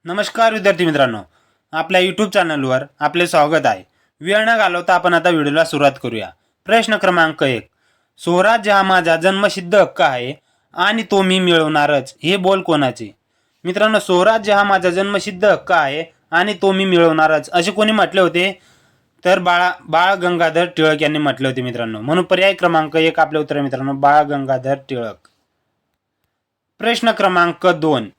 नमस्कार विद्यार्थी मित्रांनो, आपल्या यूट्यूब चॅनलवर आपले स्वागत आहे. वेळ न घालवता आपण आता व्हिडिओला सुरुवात करूया. प्रश्न क्रमांक 1. स्वराज्य हा माझा जन्मसिद्ध हक्क आहे आणि तो मी मिळवणारच. हे बोल कोणाचे? मित्रांनो, स्वराज्य हा माझा जन्मसिद्ध हक्क आहे आणि तो मी मिळवणारच असे कोणी म्हटले होते? तर बाळ गंगाधर टिळक यांनी म्हटले होते मित्रांनो. म्हणून पर्याय क्रमांक 1 आपले उत्तर आहे मित्रांनो, बाळ गंगाधर टिळक. प्रश्न क्रमांक 2.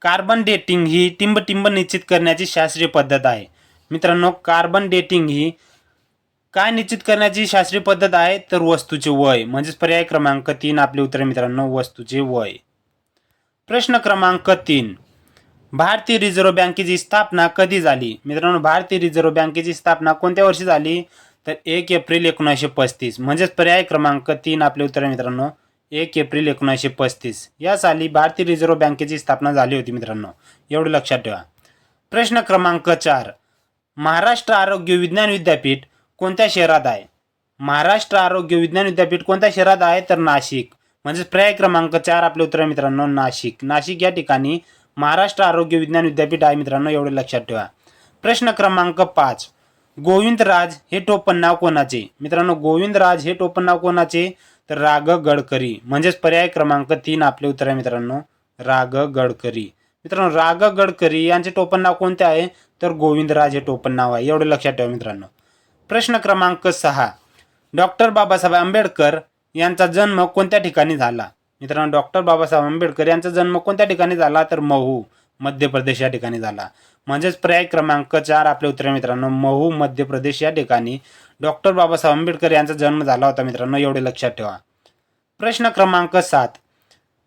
कार्बन डेटिंग ही टिंब निश्चित करण्याची शास्त्रीय पद्धत आहे. मित्रांनो, कार्बन डेटिंग ही काय निश्चित करण्याची शास्त्रीय पद्धत आहे? तर वस्तूचे वय. म्हणजेच पर्याय क्रमांक 3 आपले उत्तर मित्रांनो, वस्तूचे वय. प्रश्न क्रमांक 3. भारतीय रिझर्व्ह बँकेची स्थापना कधी झाली? मित्रांनो, भारतीय रिझर्व्ह बँकेची स्थापना कोणत्या वर्षी झाली? तर 1 एप्रिल 1935. म्हणजेच पर्याय क्रमांक 3 आपले उत्तर मित्रांनो, 1 एप्रिल 1935 या साली भारतीय रिझर्व्ह बँकेची स्थापना झाली होती मित्रांनो. एवढं लक्षात ठेवा. प्रश्न क्रमांक 4. महाराष्ट्र आरोग्य विज्ञान विद्यापीठ कोणत्या शहरात आहे? महाराष्ट्र आरोग्य विज्ञान विद्यापीठ कोणत्या शहरात आहे? तर नाशिक. म्हणजे पर्याय क्रमांक 4 आपले उत्तर मित्रांनो, नाशिक. नाशिक या ठिकाणी महाराष्ट्र आरोग्य विज्ञान विद्यापीठ आहे मित्रांनो. एवढं लक्षात ठेवा. प्रश्न क्रमांक 5. गोविंदराज हे टोपण नाव कोणाचे? मित्रांनो, गोविंदराज हे टोपण नाव कोणाचे? तर राग गडकरी. म्हणजेच पर्याय क्रमांक 3 आपले उत्तर आहे मित्रांनो, राग गडकरी. मित्रांनो, राग गडकरी यांचे टोपण नाव कोणते आहे? तर गोविंदराज हे टोपण नाव आहे. एवढं लक्षात ठेवा मित्रांनो. प्रश्न क्रमांक 6. डॉक्टर बाबासाहेब आंबेडकर यांचा जन्म कोणत्या ठिकाणी झाला? मित्रांनो, डॉक्टर बाबासाहेब आंबेडकर यांचा जन्म कोणत्या ठिकाणी झाला? तर महू, मध्य प्रदेश या ठिकाणी झाला. म्हणजेच पर्याय क्रमांक 4 आपले उत्तर मित्रांनो, महू, मध्य प्रदेश या ठिकाणी डॉक्टर बाबासाहेब आंबेडकर यांचा जन्म झाला होता मित्रांनो. एवढे लक्षात ठेवा. प्रश्न क्रमांक 7.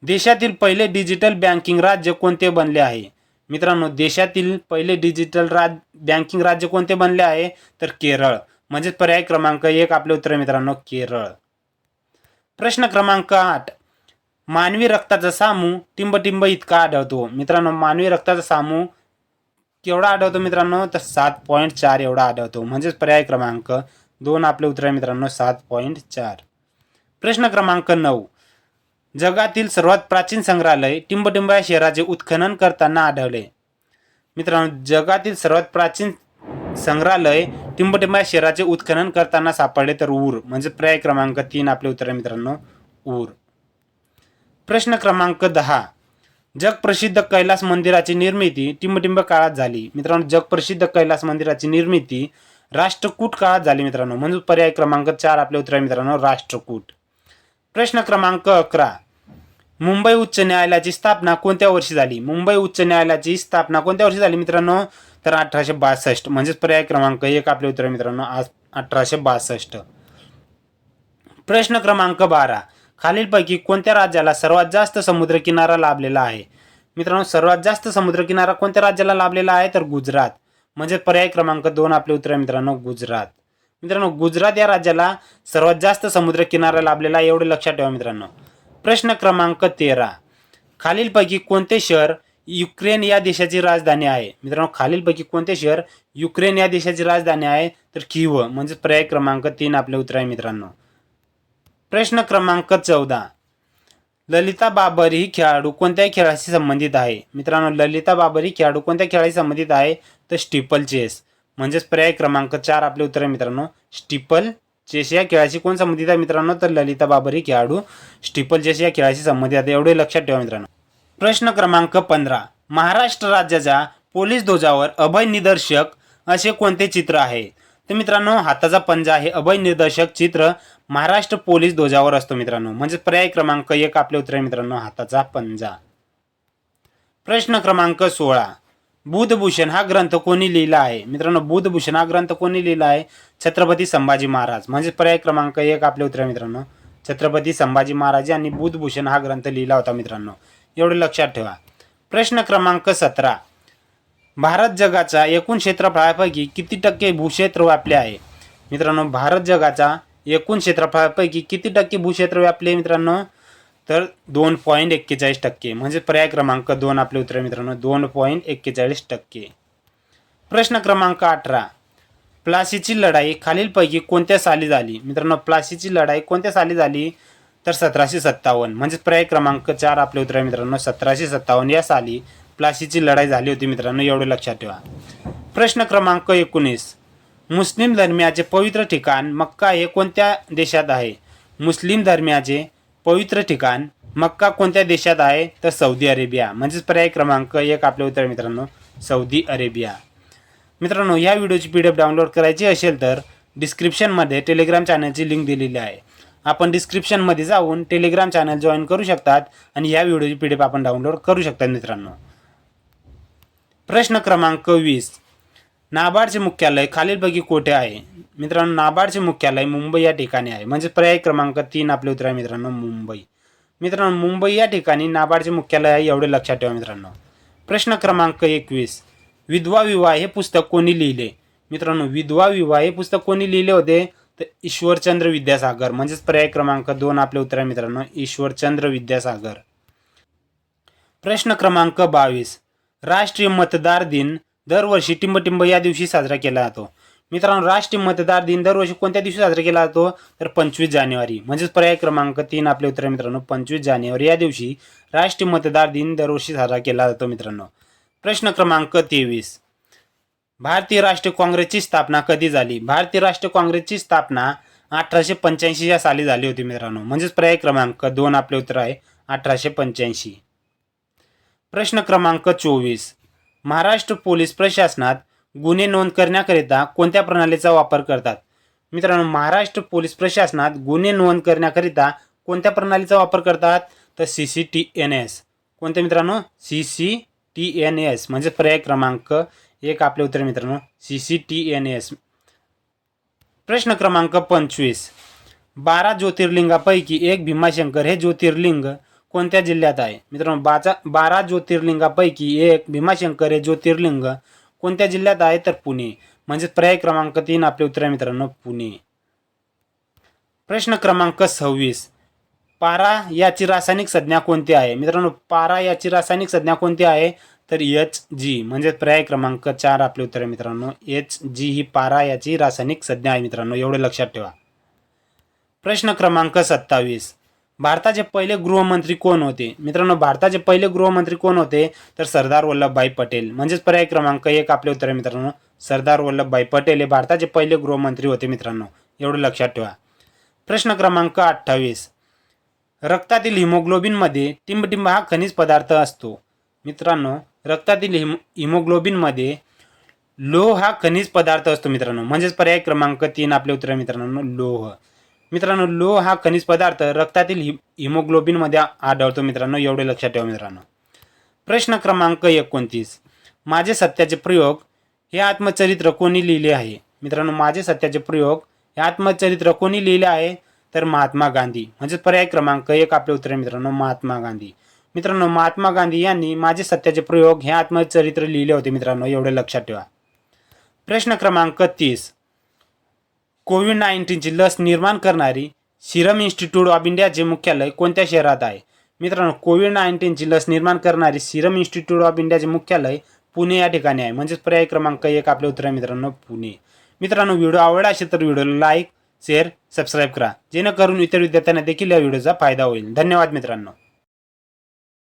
देशातील पहिले डिजिटल बँकिंग राज्य कोणते बनले आहे? मित्रांनो, देशातील पहिले डिजिटल बँकिंग राज्य कोणते बनले आहे? तर केरळ. म्हणजेच पर्याय क्रमांक 1 आपले उत्तर मित्रांनो, केरळ. प्रश्न क्रमांक 8. मानवी रक्ताचा सामू टिंब इतका आढळतो. मित्रांनो, मानवी रक्ताचा सामू केवढा आढळतो मित्रांनो? तर 7.4 एवढा आढळतो. म्हणजेच पर्याय क्रमांक 2 आपले उत्तर मित्रांनो, 7.4. प्रश्न क्रमांक 9. जगातील सर्वात प्राचीन संग्रहालय टिंब या शहराचे उत्खनन करताना आढळले. मित्रांनो, जगातील सर्वात प्राचीन संग्रहालय टिंब या शहराचे उत्खनन करताना सापडले तर ऊर. म्हणजे पर्याय क्रमांक 3 आपले उत्तर मित्रांनो, ऊर. प्रश्न क्रमांक 10. जगप्रसिद्ध कैलास मंदिराची निर्मिती टिंब काळात झाली. मित्रांनो, जगप्रसिद्ध कैलास मंदिराची निर्मिती राष्ट्रकूट काळात झाली मित्रांनो. म्हणजे पर्याय क्रमांक 4 आपले उत्तर मित्रांनो, राष्ट्रकूट. प्रश्न क्रमांक 11. मुंबई उच्च न्यायालयाची स्थापना कोणत्या वर्षी झाली? मुंबई उच्च न्यायालयाची स्थापना कोणत्या वर्षी झाली मित्रांनो? तर 1862. म्हणजेच पर्याय क्रमांक 1 आपले उत्तर मित्रांनो, 1862. प्रश्न क्रमांक 12. खालीलपैकी कोणत्या राज्याला सर्वात जास्त समुद्रकिनारा लाभलेला आहे? मित्रांनो, सर्वात जास्त समुद्रकिनारा कोणत्या राज्याला लाभलेला आहे? तर गुजरात. म्हणजे पर्याय क्रमांक 2 आपले उत्तर मित्रांनो, गुजरात. मित्रांनो, गुजरात या राज्याला सर्वात जास्त समुद्रकिनारा लाभलेला आहे. एवढे लक्षात ठेवा मित्रांनो. प्रश्न क्रमांक 13. खालीलपैकी कोणते शहर युक्रेन या देशाची राजधानी आहे? मित्रांनो, खालीलपैकी कोणते शहर युक्रेन या देशाची राजधानी आहे? तर कीव्ह. म्हणजे पर्याय क्रमांक 3 आपले उत्तर आहे मित्रांनो. प्रश्न क्रमांक 14. ललिता बाबर ही खेळाडू कोणत्या खेळाशी संबंधित आहे? मित्रांनो, ललिता बाबर ही खेळाडू कोणत्या खेळाशी संबंधित आहे? तर स्टीपल चेस. म्हणजेच पर्याय क्रमांक 4 आपले उत्तर आहे मित्रांनो, स्टीपल चेस या खेळाशी कोण संबंधित आहे मित्रांनो? तर ललिता बाबर ही खेळाडू स्टीपल चेस या खेळाशी संबंधित आहे. एवढे लक्षात ठेवा मित्रांनो. प्रश्न क्रमांक 15. महाराष्ट्र राज्याच्या पोलीस ध्वजावर अभय निदर्शक असे कोणते चित्र आहे? तर मित्रांनो, हाताचा पंजा हे अभय निदर्शक चित्र महाराष्ट्र पोलीस ध्वजावर असतो मित्रांनो. म्हणजे पर्याय क्रमांक 1 आपले उत्तर आहे मित्रांनो, हाताचा पंजा. प्रश्न क्रमांक 16. बुधभूषण हा ग्रंथ कोणी लिहिला आहे? मित्रांनो, बुधभूषण हा ग्रंथ कोणी लिहिला आहे? छत्रपती संभाजी महाराज. म्हणजे पर्याय क्रमांक 1 आपले उत्तर आहे मित्रांनो, छत्रपती संभाजी महाराज यांनी बुधभूषण हा ग्रंथ लिहिला होता मित्रांनो. एवढे लक्षात ठेवा. प्रश्न क्रमांक 17. भारत जगाच्या एकूण क्षेत्रफळापैकी किती टक्के भूक्षेत्र व्यापले आहे? मित्रांनो, भारत जगाच्या एकूण क्षेत्रफळापैकी किती टक्के भूक्षेत्र व्यापले मित्रांनो? तर 2.41%. म्हणजे पर्याय क्रमांक 2 आपले उत्तर मित्रांनो, 2.41%. प्रश्न क्रमांक 18. प्लासीची लढाई खालीलपैकी कोणत्या साली झाली? मित्रांनो, प्लासीची लढाई कोणत्या साली झाली? तर 1757. म्हणजे पर्याय क्रमांक 4 आपले उत्तर मित्रांनो, 1757 या साली प्लासीची लढाई झाली होती मित्रांनो, एवढे लक्षात ठेवा. प्रश्न क्रमांक 19. मुस्लिम धर्मियाचे पवित्र ठिकाण मक्का हे कोणत्या देशात आहे? मुस्लिम धर्मियाचे पवित्र ठिकाण मक्का कोणत्या देशात आहे? तर सौदी अरेबिया. म्हणजेच पर्याय क्रमांक 1 आपले उत्तर मित्रांनो, सौदी अरेबिया. मित्रांनो, या व्हिडिओची PDF डाउनलोड करायची असेल तर डिस्क्रिप्शनमध्ये टेलिग्राम चॅनलची लिंक दिलेली आहे. आपण डिस्क्रिप्शनमध्ये जाऊन टेलिग्राम चॅनल जॉईन करू शकतात आणि या व्हिडिओची PDF आपण डाउनलोड करू शकतात मित्रांनो. प्रश्न क्रमांक 20. नाबार्डचे मुख्यालय खालीलपैकी कोठे आहे? मित्रांनो, नाबार्डचे मुख्यालय मुंबई या ठिकाणी आहे. म्हणजे पर्याय क्रमांक 3 आपले उत्तर आहे मित्रांनो, मुंबई. मित्रांनो, मुंबई या ठिकाणी नाबार्डचे मुख्यालय आहे, एवढे लक्षात ठेवा मित्रांनो. प्रश्न क्रमांक 21. विधवा विवाह हे पुस्तक कोणी लिहिले? मित्रांनो, विधवा विवाह हे पुस्तक कोणी लिहिले होते? तर ईश्वरचंद्र विद्यासागर. म्हणजेच पर्याय क्रमांक 2 आपले उत्तर आहे मित्रांनो, ईश्वरचंद्र विद्यासागर. प्रश्न क्रमांक 22. राष्ट्रीय मतदार दिन दरवर्षी टिंबटिंब या दिवशी साजरा केला जातो. मित्रांनो, राष्ट्रीय मतदार दिन दरवर्षी कोणत्या दिवशी साजरा केला जातो? तर 25 जानेवारी. म्हणजेच पर्याय क्रमांक 3 आपले उत्तर मित्रांनो, 25 जानेवारी या दिवशी राष्ट्रीय मतदार दिन दरवर्षी साजरा केला जातो मित्रांनो. प्रश्न क्रमांक 23. भारतीय राष्ट्रीय काँग्रेसची स्थापना कधी झाली? भारतीय राष्ट्रीय काँग्रेसची स्थापना 1885 या साली झाली होती मित्रांनो. म्हणजेच पर्याय क्रमांक 2 आपले उत्तर आहे, 1885. प्रश्न क्रमांक 24. महाराष्ट्र पोलीस प्रशासनात गुन्हे नोंद करण्याकरिता कोणत्या प्रणालीचा वापर करतात? मित्रांनो, महाराष्ट्र पोलीस प्रशासनात गुन्हे नोंद करण्याकरिता कोणत्या प्रणालीचा वापर करतात? तर CCTNS. कोणत्या मित्रांनो? CCTNS. म्हणजे पर्याय क्रमांक 1 आपले उत्तर मित्रांनो, CCTNS. प्रश्न क्रमांक 25. 12 ज्योतिर्लिंगापैकी एक भीमाशंकर हे ज्योतिर्लिंग कोणत्या जिल्ह्यात आहे? मित्रांनो, 12 ज्योतिर्लिंगापैकी एक भीमाशंकर हे ज्योतिर्लिंग कोणत्या जिल्ह्यात आहे? तर पुणे. म्हणजे पर्याय क्रमांक 3 आपले उत्तर आहे मित्रांनो, पुणे. प्रश्न क्रमांक 26. पारा याची रासायनिक संज्ञा कोणती आहे? मित्रांनो, पारा याची रासायनिक संज्ञा कोणती आहे? तर Hg. म्हणजे पर्याय क्रमांक 4 आपले उत्तर आहे मित्रांनो, Hg ही पारा याची रासायनिक संज्ञा आहे मित्रांनो, एवढे लक्षात ठेवा. प्रश्न क्रमांक 27. भारताचे पहिले गृहमंत्री कोण होते? मित्रांनो, भारताचे पहिले गृहमंत्री कोण होते? तर सरदार वल्लभभाई पटेल. म्हणजेच पर्याय क्रमांक 1 आपले उत्तर आहे मित्रांनो, सरदार वल्लभभाई पटेल हे भारताचे पहिले गृहमंत्री होते मित्रांनो, एवढे लक्षात ठेवा. प्रश्न क्रमांक 28. रक्तातील हिमोग्लोबिनमध्ये टिंबटिंब हा खनिज पदार्थ असतो. मित्रांनो, रक्तातील हिमोग्लोबिनमध्ये लोह हा खनिज पदार्थ असतो मित्रांनो. म्हणजेच पर्याय क्रमांक 3 आपले उत्तर आहे मित्रांनो, लोह. मित्रांनो, लोह हा खनिज पदार्थ रक्तातील हिमोग्लोबिनमध्ये आढळतो मित्रांनो, एवढे लक्षात ठेवा मित्रांनो. प्रश्न क्रमांक 29. माझे सत्याचे प्रयोग हे आत्मचरित्र कोणी लिहिले आहे? मित्रांनो, माझे सत्याचे प्रयोग हे आत्मचरित्र कोणी लिहिले आहे? तर महात्मा गांधी. म्हणजे पर्याय क्रमांक 1 आपले उत्तर आहे मित्रांनो, महात्मा गांधी. मित्रांनो, महात्मा गांधी यांनी माझे सत्याचे प्रयोग हे आत्मचरित्र लिहिले होते मित्रांनो, एवढे लक्षात ठेवा. प्रश्न क्रमांक 30. कोविड-19ची लस निर्माण करणारी सिरम इन्स्टिट्यूट ऑफ इंडियाचे मुख्यालय कोणत्या शहरात आहे? मित्रांनो, कोविड-19ची लस निर्माण करणारी सिरम इन्स्टिट्यूट ऑफ इंडियाचे मुख्यालय पुणे या ठिकाणी आहे. म्हणजेच पर्याय क्रमांक 1 आपले उत्तर आहे मित्रांनो, पुणे. मित्रांनो, व्हिडिओ आवडला असेल तर व्हिडिओला लाईक, शेअर, सबस्क्राईब करा, जेणेकरून इतर विद्यार्थ्यांना देखील या व्हिडिओचा फायदा होईल. धन्यवाद मित्रांनो.